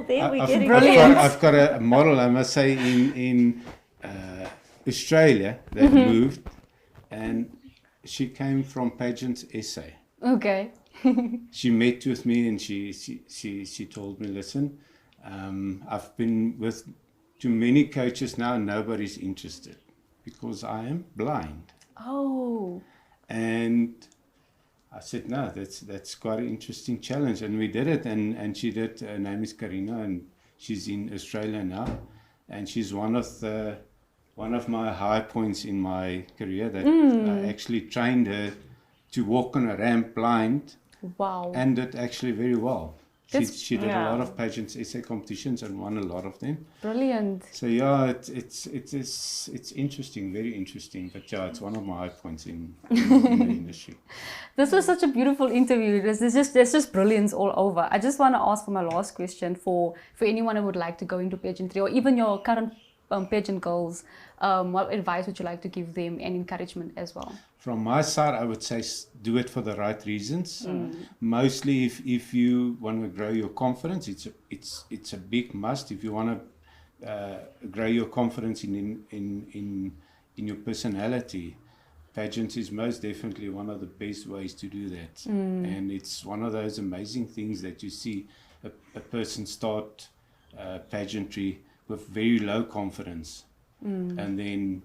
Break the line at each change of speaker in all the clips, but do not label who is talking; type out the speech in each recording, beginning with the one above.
There we get it.
I've got a model, I must say, in Australia that moved, and she came from Pageant's essay.
Okay.
She met with me and she told me, listen, I've been with too many coaches now, nobody's interested because I am blind.
Oh.
And I said, no, that's quite an interesting challenge. And we did it, and she did. Her name is Karina, and she's in Australia now. And she's one of my high points in my career, that I actually trained her to walk on a ramp blind.
Wow.
And did actually very well. She did a lot of Pageant essay competitions and won a lot of them.
Brilliant.
So yeah, it's interesting, very interesting. But yeah, it's one of my high points in the industry.
This was such a beautiful interview. There's just brilliance all over. I just want to ask for my last question for anyone who would like to go into pageantry, or even your current pageant girls. What advice would you like to give them, and encouragement as well?
From my side, I would say do it for the right reasons. Mostly, if you want to grow your confidence, it's a big must. If you want to grow your confidence in your personality, pageant is most definitely one of the best ways to do that. And it's one of those amazing things that you see a person start pageantry with very low confidence, and then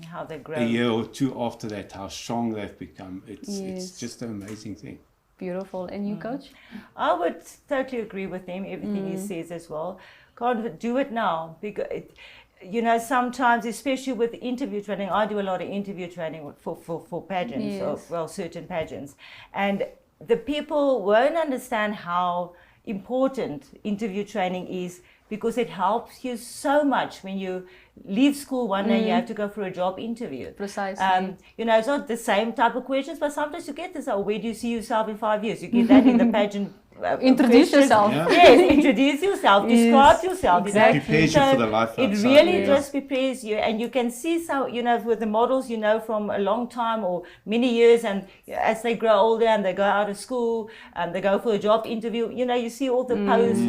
how they grow.
A year or two after that, how strong they've become. It's just an amazing thing.
Beautiful. And you, Coach?
I would totally agree with him, everything he says as well. Can't do it now, because sometimes, especially with interview training, I do a lot of interview training for pageants, or certain pageants, and the people won't understand how important interview training is, because it helps you so much when you leave school one day, you have to go for a job interview.
Precisely.
It's not the same type of questions, but sometimes you get this, where do you see yourself in 5 years? You get that in the pageant.
Introduce yourself.
Yeah.
Yes, introduce yourself, describe yourself.
Exactly.
Prepares you for the life outside.
It really just prepares you, and you can see with the models, from a long time or many years, and as they grow older and they go out of school and they go for a job interview, you see all the posts,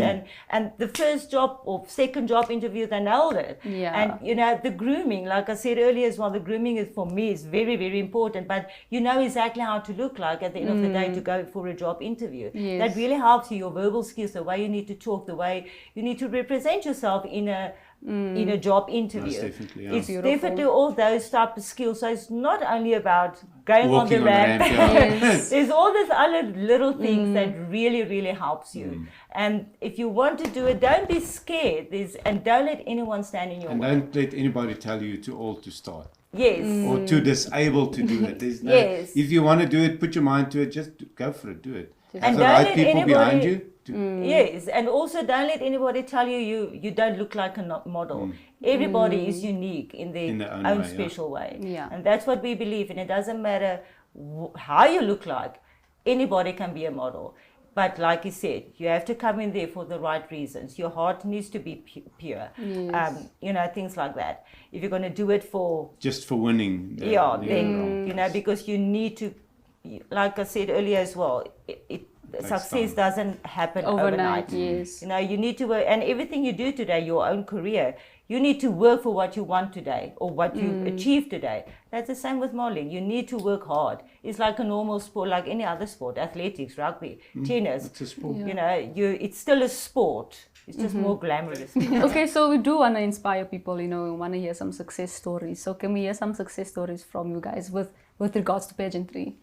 and the first job or second job interview, they nailed it.
Yeah.
And the grooming, like I said earlier as well, the grooming is, for me, is very, very important, but you know exactly how to look like at the end of the day to go for a job interview.
Yes.
That really helps you, your verbal skills, the way you need to talk, the way you need to represent yourself in a job interview.
Most definitely, yeah.
It's
Beautiful.
definitely all those type of skills. So it's not only about going
Walking
on the ramp.
Yes.
There's all these other little things that really, really helps you. And if you want to do it, don't be scared. And don't let anyone stand in your way.
And don't let anybody tell you too old to start.
Yes.
Or too disabled to do it. There's no,
Yes.
If you want to do it, put your mind to it, just go for it, do it.
And
Have the
don't
right
let
people
anybody-
behind you.
Yes, and also don't let anybody tell you don't look like a model. Everybody is unique in their own
way,
special way.
Yeah.
And that's what we believe, and it doesn't matter how you look like, anybody can be a model. But like you said, you have to come in there for the right reasons. Your heart needs to be pure.
Yes.
Things like that. If you're going to do it for
Just for winning.
then because you need to, like I said earlier as well, success
time.
doesn't happen overnight.
Yes.
You need to work, and everything you do today, your own career, you need to work for what you want today or what you achieve today. That's the same with modeling. You need to work hard. It's like a normal sport, like any other sport, athletics, rugby, tennis.
It's a sport.
It's still a sport. It's just more glamorous.
Okay, so we do want to inspire people, we want to hear some success stories. So can we hear some success stories from you guys with regards to pageantry?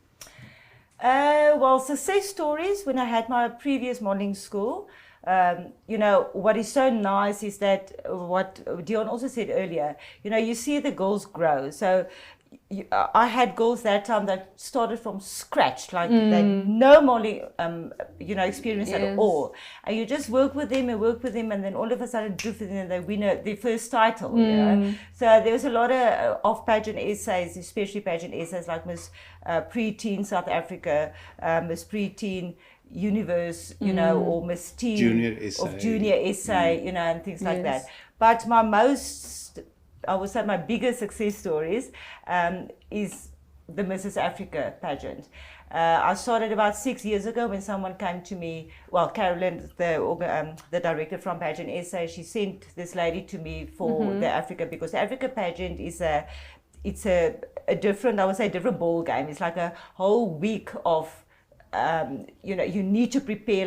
Well, success stories, when I had my previous modeling school, what is so nice is that what Deon also said earlier, you see the girls grow. So I had girls that time that started from scratch, like they no modeling, experience at all. And you just work with them, and then all of a sudden, they win their first title. So there was a lot of pageant essays, especially pageant essays like Miss Pre-Teen South Africa, Miss Pre-Teen Universe, or Miss Teen
Junior essay.
Junior essay, and things like that. But my most I would say my biggest success stories is the Mrs. Africa pageant. I started about 6 years ago when someone came to me. Well, Carolyn, the director from Pageant SA, she sent this lady to me for the Africa, because the Africa pageant is a different, I would say, different ball game. It's like a whole week of you need to prepare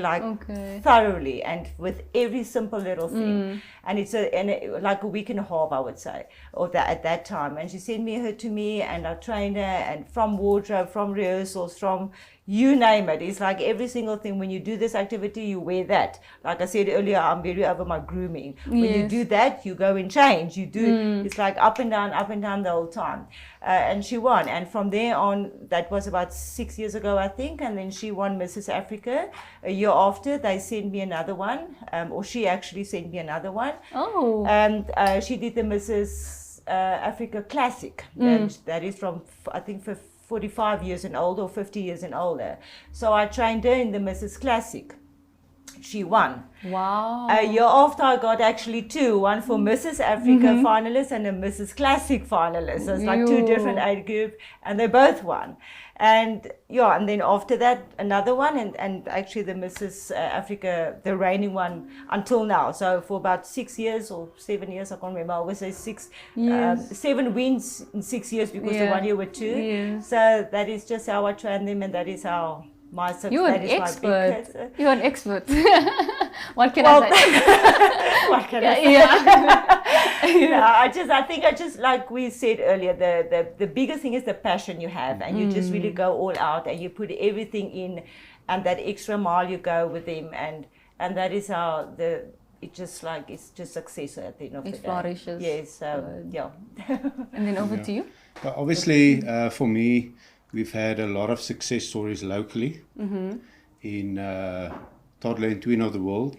thoroughly and with every simple little thing. And it's like a week and a half, I would say, at that time. And she sent her to me, and I trained her, and from wardrobe, from rehearsals, from you name it. It's like every single thing. When you do this activity, you wear that. Like I said earlier, I'm very over my grooming. When you do that, you go and change. You do, it's like up and down the whole time. And she won. And from there on, that was about 6 years ago, I think. And then she won Mrs. Africa. A year after, they sent me another one, or she actually sent me another one.
Oh.
And she did the Mrs. Africa Classic. And that is from, I think, for 45 years and older, or 50 years and older. So I trained her in the Mrs. Classic. She won.
Wow.
A year after, I got actually two, one for Mrs. Africa finalist and a Mrs. Classic finalist. So it's like two different age groups, and they both won. And and then after that, another one, and actually the Mrs. Africa, the reigning one until now. So for about 6 years or 7 years, I can't remember, I always say 7 wins in 6 years, because the 1 year were 2.
Yes.
So that is just how I train them, and that is how my success.
You're an expert. You're an expert. What can I say?
What can I say? I think like we said earlier, the biggest thing is the passion you have, and you just really go all out, and you put everything in, and that extra mile you go with them, and that is how it's just success at the end of the day.
It flourishes.
Yes, so
And then over to you.
But obviously, for me, we've had a lot of success stories locally in toddler and tween of the world.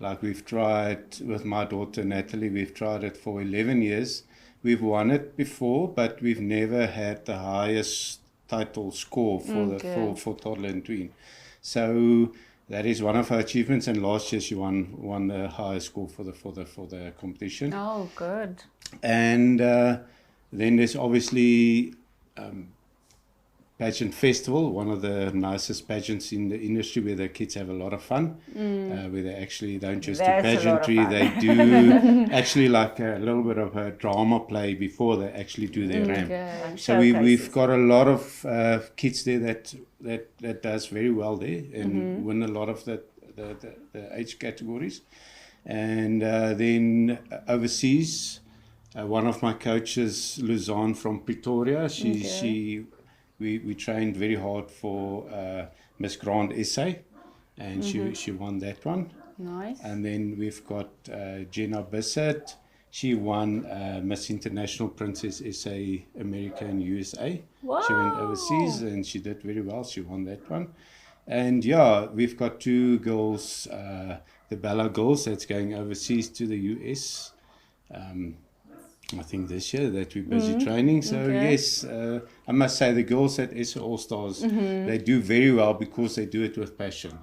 Like we've tried with my daughter Natalie, we've tried it for 11 years. We've won it before, but we've never had the highest title score for toddler and tween. So that is one of her achievements, and last year she won the highest score for the competition.
Oh, good.
And then there's obviously Pageant Festival, one of the nicest pageants in the industry, where the kids have a lot of fun, where they actually don't just do pageantry, they do actually like a little bit of a drama play before they actually do their ramp.
Okay.
So we've got a lot of kids there that does very well there, and win a lot of the age categories. And then overseas, one of my coaches, Luzanne from Pretoria, we trained very hard for Miss Grand SA, and she won that one.
Nice.
And then we've got Jenna Bissett. She won Miss International Princess SA America and USA.
Wow.
She went overseas and she did very well. She won that one. And we've got two girls, the Bella girls, that's going overseas to the US. I think this year that we're busy training. So yes, I must say the girls at SA All Stars, they do very well because they do it with passion.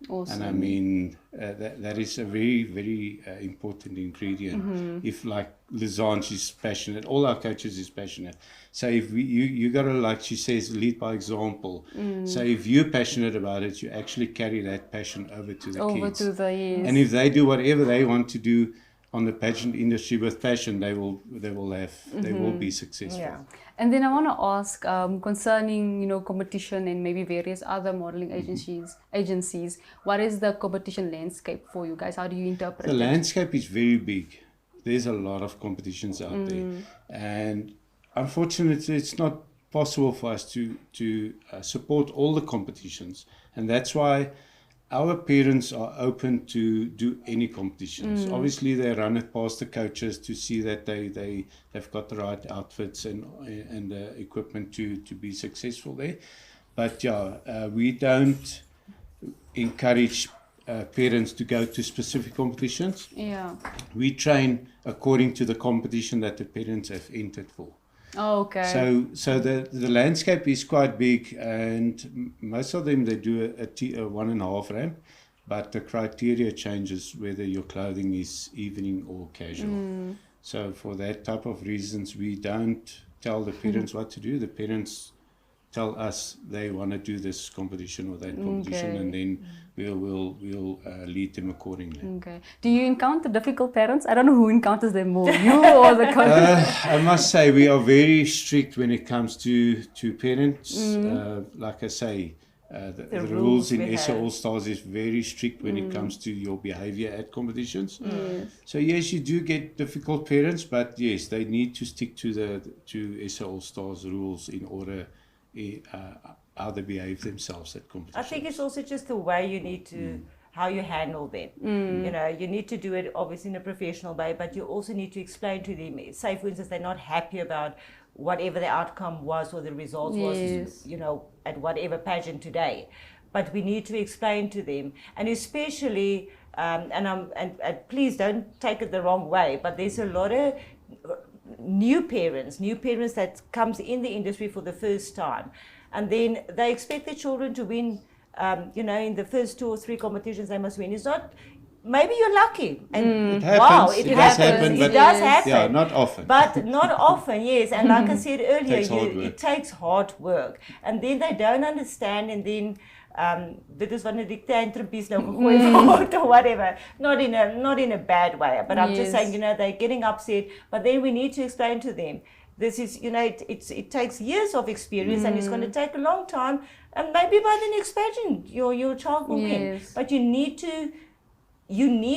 Awesome.
And I mean, that is a very, very important ingredient. If like Luzanne, she's passionate, all our coaches is passionate. So if you got to, like she says, lead by example. So if you're passionate about it, you actually carry that passion over to the kids. And if they do whatever they want to do on the pageant industry with passion, they will be successful.
Yeah.
And then I want to ask concerning competition and maybe various other modeling agencies. What is the competition landscape for you guys? How do you interpret it?
The landscape is very big. There's a lot of competitions out there, and unfortunately, it's not possible for us to support all the competitions, and that's why our parents are open to do any competitions. Obviously, they run it past the coaches to see that they've got the right outfits and the equipment to be successful there. But we don't encourage parents to go to specific competitions.
Yeah.
We train according to the competition that the parents have entered for.
Oh, okay.
So the landscape is quite big, and most of them, they do a 1.5 ramp, but the criteria changes whether your clothing is evening or casual. So for that type of reasons, we don't tell the parents what to do. The parents tell us they want to do this competition or that competition,
Okay.
and then we'll lead them accordingly.
Okay. Do you encounter difficult parents? I don't know who encounters them more, you or the coach.
I must say we are very strict when it comes to parents. Like I say, the rules in
we
SA
have.
All Stars is very strict when it comes to your behavior at competitions. So yes, you do get difficult parents, but yes, they need to stick to SA All Stars rules in order how they behave themselves at competitions.
I think it's also just the way you need to, how you handle them. You know, you need to do it obviously in a professional way, but you also need to explain to them, say for instance, they're not happy about whatever the outcome was or the result was, you know, at whatever pageant today. But we need to explain to them, and especially, and please don't take it the wrong way, but there's a lot of new parents that comes in the industry for the first time, and then they expect their children to win. You know, in the first 2 or 3 competitions they must win. It's not. Maybe you're lucky, and
It happens.
wow,
It
it
does
happens.
happen,
It
but
does happen.
Yeah, not often.
But not often, yes. And like I said earlier,
Takes hard work.
it takes hard work, and then they don't understand, and then. Dit is wanneer die tantrumies nou gegooi word or whatever. Not in a bad way, but I'm just saying, you know, they're getting upset. But then we need to explain to them, this is, you know, it takes years of experience, and it's going to take a long time. And maybe by the next pageant, your child will win. But you need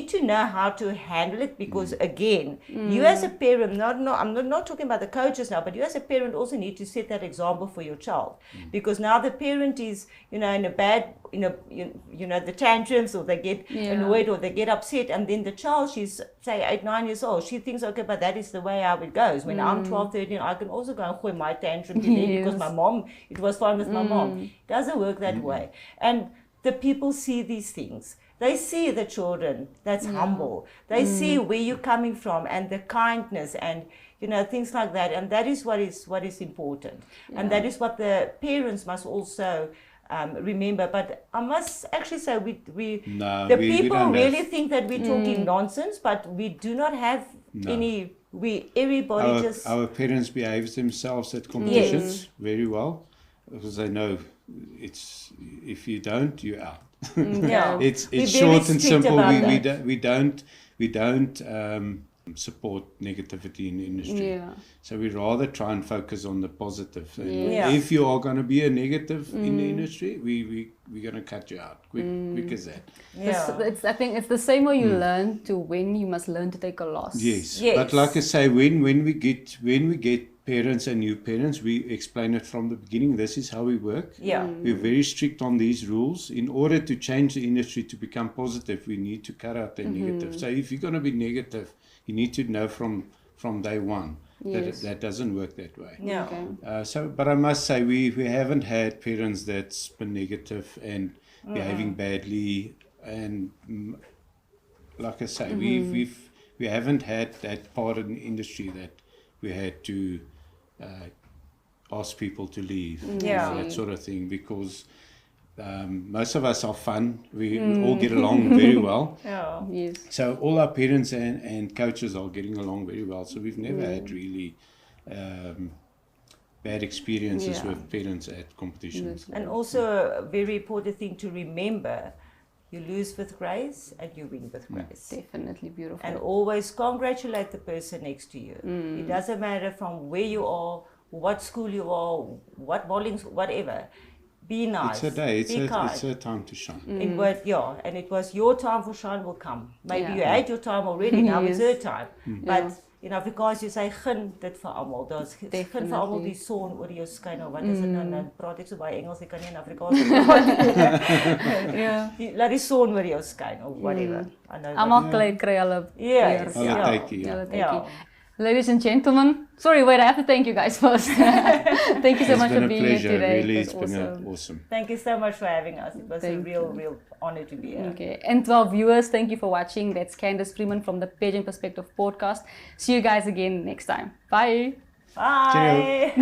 to know how to handle it, because again, you as a parent, I'm not talking about the coaches now, but you as a parent also need to set that example for your child, because now the parent is, you know, in a bad, you know, the tantrums, or they get annoyed or they get upset, and then the child, she's say 8, 9 years old, she thinks, okay, but that is the way how it goes. When I'm 12, 13, I can also go and gooi my tantrum today because my mom, it was fine with my mom. It doesn't work that way. And the people see these things. They see the children that's humble. They see where you're coming from, and the kindness, and you know, things like that. And that is what is important. And that is what the parents must also remember. But I must actually say, we people really think that we're talking nonsense, but we do not have any. Our
parents behave themselves at competitions very well, because they know it's, if you don't, you're out. It's short and simple. We don't support negativity in the industry. So we rather try and focus on the positive. If you are going to be a negative in the industry, we're going to cut you out quick as that.
I think it's the same way you learn to win. You must learn to take a loss.
Yes. But like I say, when we get parents and new parents, we explain it from the beginning. This is how we work. We're very strict on these rules. In order to change the industry to become positive, we need to cut out the negative. So if you're going to be negative, you need to know from day one that doesn't work that way. But I must say, we haven't had parents that's been negative and behaving badly, and like I say, we haven't had that part in the industry that we had to ask people to leave, that sort of thing, because most of us are fun. We all get along very well. So all our parents and coaches are getting along very well. So we've never had really bad experiences with parents at competitions.
And also a very important thing to remember, you lose with grace and you win with grace.
Definitely beautiful.
And always congratulate the person next to you. It doesn't matter from where you are, what school you are, what bowling, whatever. Be nice.
It's a day.
Be kind.
It's a time to shine.
It was, and it was your time for shine will come. Maybe you had your time already. Now it's her time. But in Afrikaans you say gun dit vir almal. Daar's gun vir almal die son oor jou skyn, of wat is dit nou? Praat ek so baie Engels, ek kan nie in Afrikaans praat. Laat die son oor jou skyn, of whatever.
Almal kry hulle
tydjie.
Ladies and gentlemen, sorry, wait, I have to thank you guys first. Thank you so much for being here today.
Really, it's been awesome.
Thank you so much for having us. It was a real honor to be here.
Okay, and to our viewers, thank you for watching. That's Candice Freeman from the Pageant Perspective podcast. See you guys again next time. Bye.
Bye.